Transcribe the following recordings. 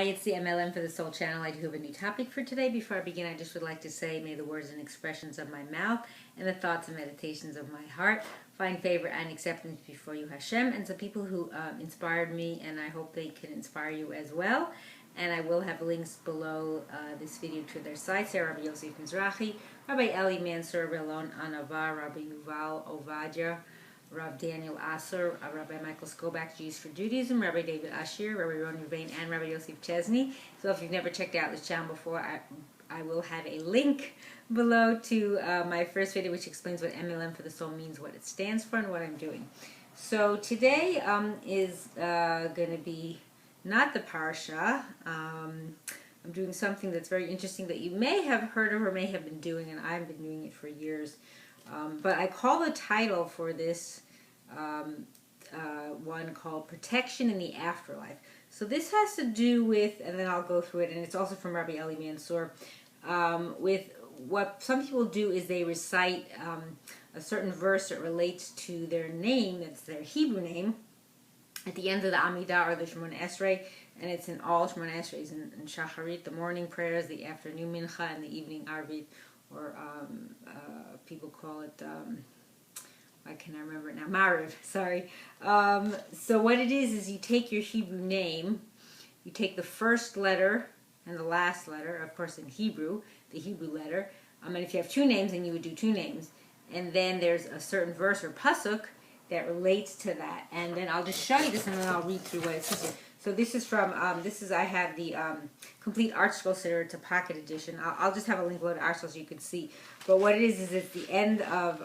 it's the M.L.M for the Soul channel. I do have a new topic for today. Before I begin, I just would like to say, may the words and expressions of my mouth and the thoughts and meditations of my heart find favor and acceptance before you, Hashem, and some people who inspired me, and I hope they can inspire you as well. And I will have links below this video to their sites. There, Rabbi Yosef Mizrahi, Rabbi Eli Mansour, Relon Anavar, Rabbi Yuval Ovadia, Rav Daniel Asser, Rabbi Michael Skobach, Jews for Judaism, Rabbi David Ashir, Rabbi Ron Ruvain, and Rabbi Yosef Chesney. So if you've never checked out this channel before, I will have a link below to my first video, which explains what M.L.M for the Soul means, what it stands for, and what I'm doing. So today is going to be not the parsha. I'm doing something that's very interesting that you may have heard of or may have been doing, and I've been doing it for years. But I call the title for this one called Protection in the Afterlife. So this has to do with, and then I'll go through it, and it's also from Rabbi Eli Mansour, with what some people do is they recite a certain verse that relates to their name, that's their Hebrew name, at the end of the Amidah or the Shemona Esrei, and it's in all Shemona Esreis, in Shacharit, the morning prayers, the afternoon Mincha, and the evening Arvit, or people call it, why can I remember it now? Mariv, sorry. So what it is you take your Hebrew name, you take the first letter and the last letter, of course in Hebrew, the Hebrew letter, and if you have two names, then you would do two names, and then there's a certain verse or pasuk that relates to that, and then I'll just show you this, and then I'll read through what it says here. So this is from, I have the complete Art Scroll Sitter. It's a pocket edition. I'll just have a link below to Art Scroll so you can see. But what it is it's the end of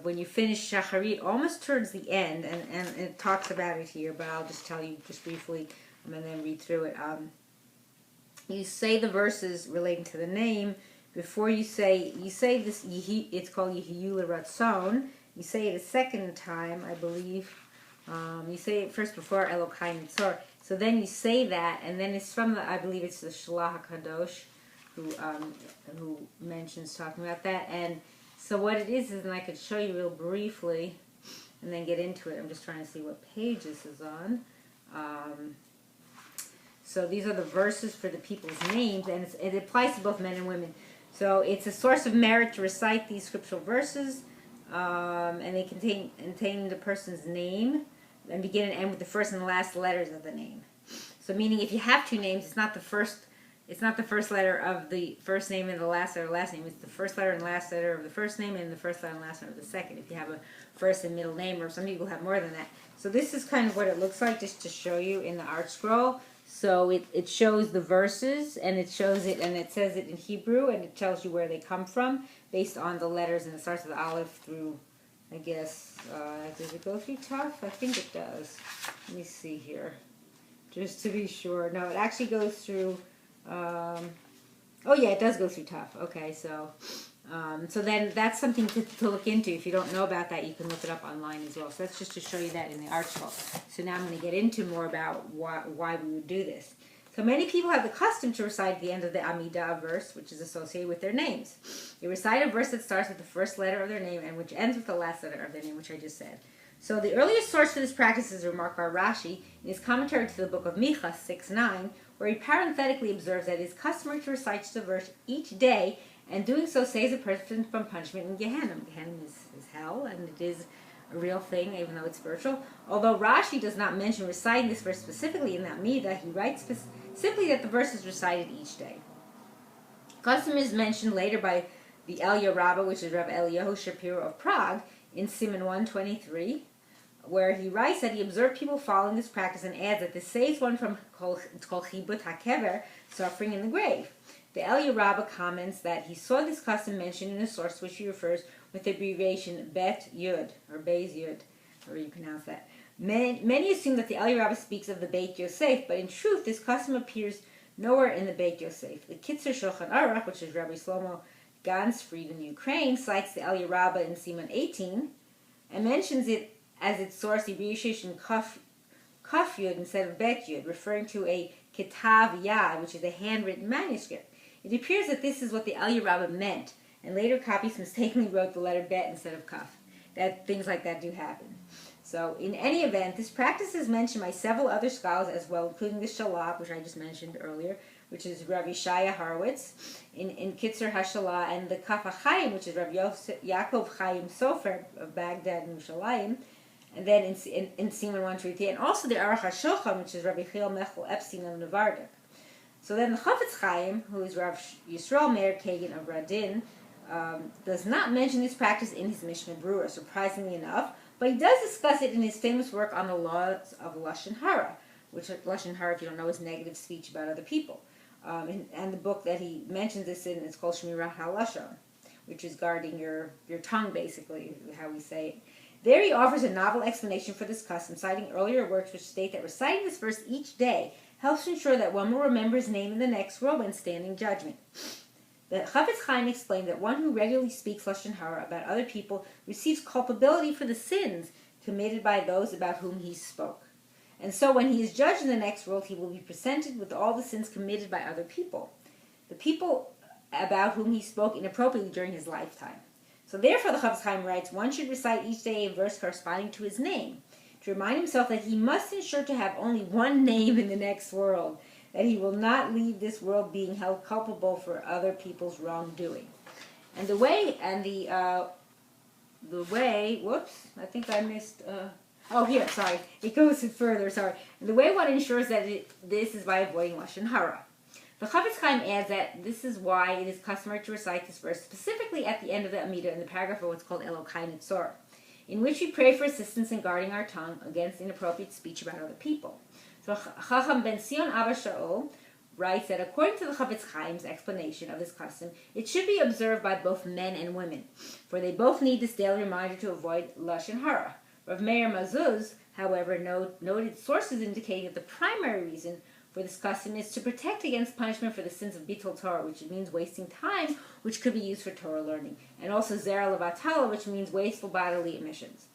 when you finish Shacharit, almost towards the end, and it talks about it here, but I'll just tell you just briefly, and then read through it. You say the verses relating to the name before you say this. It's called Yehiyu Ratzon. You say it a second time, I believe. You say it first before Elokai Nitzor. So then you say that, and then it's from I believe it's the Shalach HaKadosh who mentions talking about that. And so what it is, and I could show you real briefly, and then get into it. I'm just trying to see what page this is on. So these are the verses for the people's names, and it applies to both men and women. So it's a source of merit to recite these scriptural verses, and they contain the person's name, and begin and end with the first and the last letters of the name. So meaning if you have two names, it's not the first letter of the first name and the last letter of the last name. It's the first letter and last letter of the first name and the first letter and last letter of the second. If you have a first and middle name, or some people have more than that. So this is kind of what it looks like, just to show you in the Art Scroll. So it shows the verses, and it shows it, and it says it in Hebrew, and it tells you where they come from based on the letters, and it starts with Aleph through, I guess, does it go through Taf? I think it does. Let me see here, just to be sure. No, it actually goes through, oh yeah, it does go through Taf. Okay, so then that's something to look into. If you don't know about that, you can look it up online as well. So that's just to show you that in the Art Scroll. So now I'm going to get into more about why we would do this. So many people have the custom to recite at the end of the Amidah verse, which is associated with their names. They recite a verse that starts with the first letter of their name and which ends with the last letter of their name, which I just said. So the earliest source for this practice is remarked by Rashi in his commentary to the book of Micha 6:9, where he parenthetically observes that it is customary to recite the verse each day, and doing so saves a person from punishment in Gehenna. Gehenna is hell, and it is a real thing, even though it's spiritual. Although Rashi does not mention reciting this verse specifically in the Amidah, he writes simply that the verse is recited each day. Custom is mentioned later by the Elia Rabbah, which is Rav Eliyahu Shapiro of Prague, in Siman 123, where he writes that he observed people following this practice, and adds that this saves one from, it's called Chibut HaKever, suffering in the grave. The Elia Rabbah comments that he saw this custom mentioned in a source which he refers with the abbreviation Bet Yud, or Beis Yud, however you pronounce that. Many assume that the Elia Rabbah speaks of the Beit Yosef, but in truth, this custom appears nowhere in the Beit Yosef. The Kitzur Shulchan Aruch, which is Rabbi Shlomo Gansfried in Ukraine, cites the Elia Rabbah in Siman 18, and mentions it as its source, the abbreviation Kaf Yud instead of Bet Yud, referring to a Kitav Yad, which is a handwritten manuscript. It appears that this is what the Elia Rabbah meant, and later copies mistakenly wrote the letter Bet instead of Kaf. That things like that do happen. So, in any event, this practice is mentioned by several other scholars as well, including the Shalab, which I just mentioned earlier, which is Rabbi Shaya Horowitz, in Kitzur HaShalah, and the Kaf HaChaim, which is Rabbi Yaakov Chaim Sofer of Baghdad and Yerushalayim, and then in Siman 133, and also the Aruch HaShulchan, which is Rabbi Chil Mechel Epstein of Nevardik. So then the Chafetz Chaim, who is Rav Yisrael Meir Kagan of Radin, does not mention this practice in his Mishnah Berurah, surprisingly enough, but he does discuss it in his famous work on the laws of Lashon Hara, which Lashon Hara, if you don't know, is negative speech about other people. And the book that he mentions this in is called Shmirat HaLashon, which is guarding your tongue, basically, how we say it. There he offers a novel explanation for this custom, citing earlier works which state that reciting this verse each day helps ensure that one will remember his name in the next world when standing judgment. The Chafetz Chaim explained that one who regularly speaks Lashon Hara about other people receives culpability for the sins committed by those about whom he spoke. And so when he is judged in the next world, he will be presented with all the sins committed by other people, the people about whom he spoke inappropriately during his lifetime. So therefore, the Chafetz Chaim writes, one should recite each day a verse corresponding to his name, to remind himself that he must ensure to have only one name in the next world, that he will not leave this world being held culpable for other people's wrongdoing. And the way, whoops, I think I missed, it goes further, sorry. And the way one ensures that this is by avoiding Lashon Hara. The Chafetz Chaim adds that this is why it is customary to recite this verse specifically at the end of the Amidah in the paragraph of what's called Elokai Nitzor, in which we pray for assistance in guarding our tongue against inappropriate speech about other people. So Chacham Ben Sion Abba Shaul writes that according to the Chafetz Chaim's explanation of this custom, it should be observed by both men and women, for they both need this daily reminder to avoid Lashon Hara. Rav Meir Mazuz, however, noted sources indicating that the primary reason for this custom is to protect against punishment for the sins of Bitul Torah, which means wasting time, which could be used for Torah learning, and also Zera Levatala, which means wasteful bodily emissions,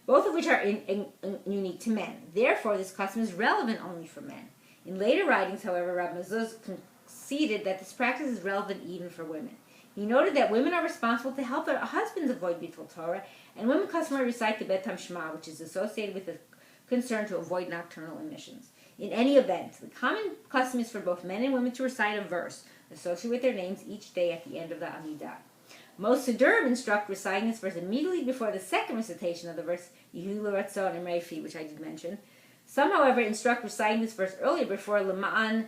both of which are unique to men. Therefore, this custom is relevant only for men. In later writings, however, Rav Mazuz conceded that this practice is relevant even for women. He noted that women are responsible to help their husbands avoid Bitul Torah, and women customarily recite the Bet Shema, which is associated with the concern to avoid nocturnal emissions. In any event, the common custom is for both men and women to recite a verse associated with their names each day at the end of the Amidah. Most Siddurim instruct reciting this verse immediately before the second recitation of the verse Yehu L'Ratzon and Reifi, which I did mention. Some, however, instruct reciting this verse earlier before L'Ma'an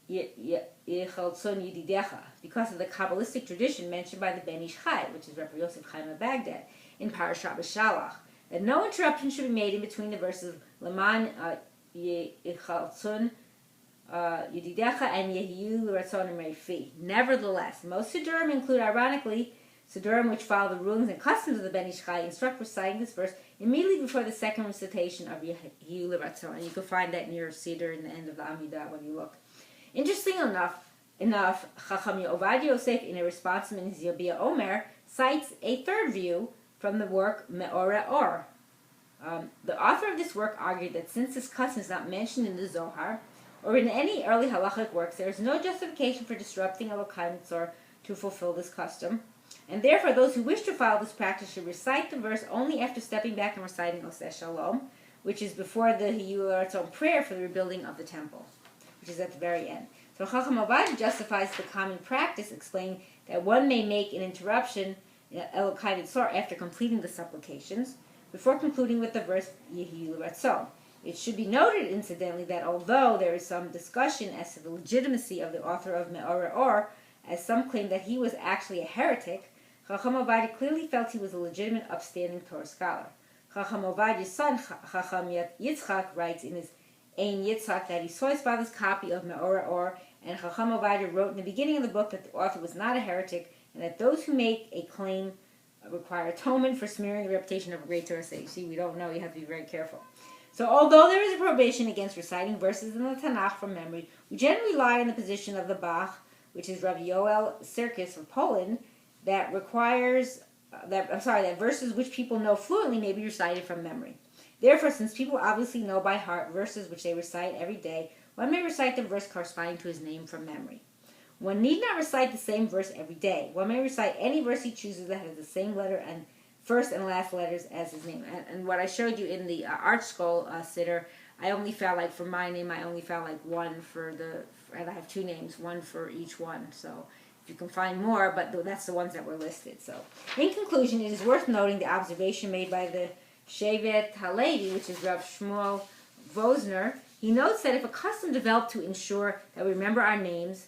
Yechaltzon Yedidecha, because of the Kabbalistic tradition mentioned by the Ben Ish Chai, which is Rabbi Yosef Chaim of Baghdad, in Parashat B'Shalach, that no interruption should be made in between the verses L'Ma'an Yechaltzon Yedidecha and Yehu L'Ratzon and Reifi. Nevertheless, most Siddurim include, ironically, Siddurim which follow the rulings and customs of the Ben Ish Chai instruct reciting this verse immediately before the second recitation of Yehu L'Ratzon. And you can find that near Siddur in the end of the Amidah when you look. Interesting enough, Chacham Ovadia Yosef, in a response in his Yobia Omer, cites a third view from the work Me'ora Or. The author of this work argued that since this custom is not mentioned in the Zohar, or in any early halachic works, there is no justification for disrupting Elokai Mitzvah to fulfill this custom, and therefore those who wish to follow this practice should recite the verse only after stepping back and reciting Oseh Shalom, which is before the Yehu L'Ratzon prayer for the rebuilding of the temple, which is at the very end. So Chacham Ovadia justifies the common practice, explaining that one may make an interruption in Elokai Mitzvah after completing the supplications, before concluding with the verse Yehu L'Ratzon. It should be noted, incidentally, that although there is some discussion as to the legitimacy of the author of Me'ora Or, as some claim that he was actually a heretic, Chacham Ovadia clearly felt he was a legitimate, upstanding Torah scholar. Chacham Ovadia's son, Chacham Yitzchak, writes in his Ein Yitzchak that he saw his father's copy of Me'ora Or, and Chacham Ovadia wrote in the beginning of the book that the author was not a heretic, and that those who make a claim require atonement for smearing the reputation of a great Torah sage. See, we don't know, you have to be very careful. So although there is a prohibition against reciting verses in the Tanakh from memory, we generally rely on the position of the Bach, which is Rabbi Yoel Sirkis of Poland, that verses which people know fluently may be recited from memory. Therefore, since people obviously know by heart verses which they recite every day, one may recite the verse corresponding to his name from memory. One need not recite the same verse every day. One may recite any verse he chooses that has the same letter and first and last letters as his name. And what I showed you in the Art Scroll Siddur, I only found, like, for my name, I only found, like, one for and I have two names, one for each one. So you can find more, but that's the ones that were listed. So, in conclusion, it is worth noting the observation made by the Shevet HaLevi, which is Rav Shmuel Vosner. He notes that if a custom developed to ensure that we remember our names,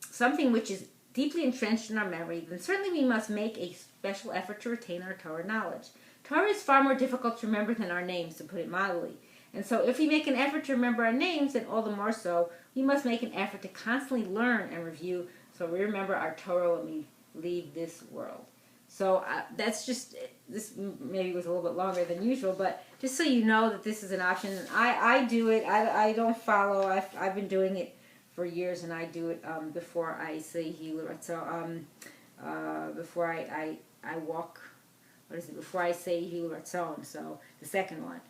something which is deeply entrenched in our memory, then certainly we must make a special effort to retain our Torah knowledge. Torah is far more difficult to remember than our names, to put it mildly. And so if we make an effort to remember our names, then all the more so, we must make an effort to constantly learn and review so we remember our Torah when we leave this world. So that's just, this maybe was a little bit longer than usual, but just so you know that this is an option. I do it. I don't follow. I've been doing it for years, and I do it before I say Hilu. So before I walk, what is it? Before I say Hilu Ratzon. So the second one.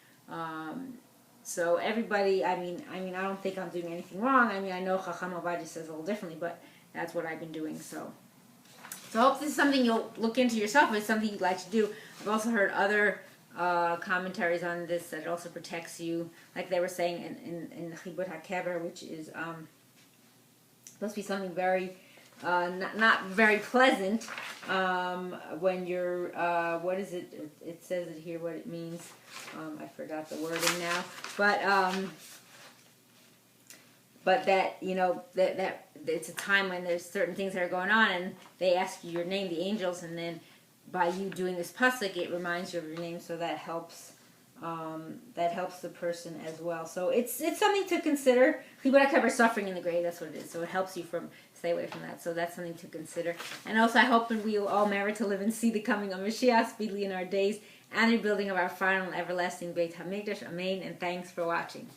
So everybody, I mean, I don't think I'm doing anything wrong. I mean, I know Chacham Ovadia says a little differently, but that's what I've been doing. So I hope this is something you'll look into yourself. If it's something you'd like to do. I've also heard other commentaries on this that it also protects you, like they were saying in Chibut HaKever, which is supposed to be something very not very pleasant when you're what is it? It says it here what it means. I forgot the wording now, but that, you know, that it's a time when there's certain things that are going on, and they ask you your name, the angels, and then by you doing this pasuk, it reminds you of your name, so that helps the person as well. So it's something to consider. Chibur HaKever, suffering in the grave, that's what it is. So it helps you stay away from that. So that's something to consider. And also, I hope that we will all merit to live and see the coming of Mashiach speedily in our days and the rebuilding of our final and everlasting Beit HaMikdash. Amen. And thanks for watching.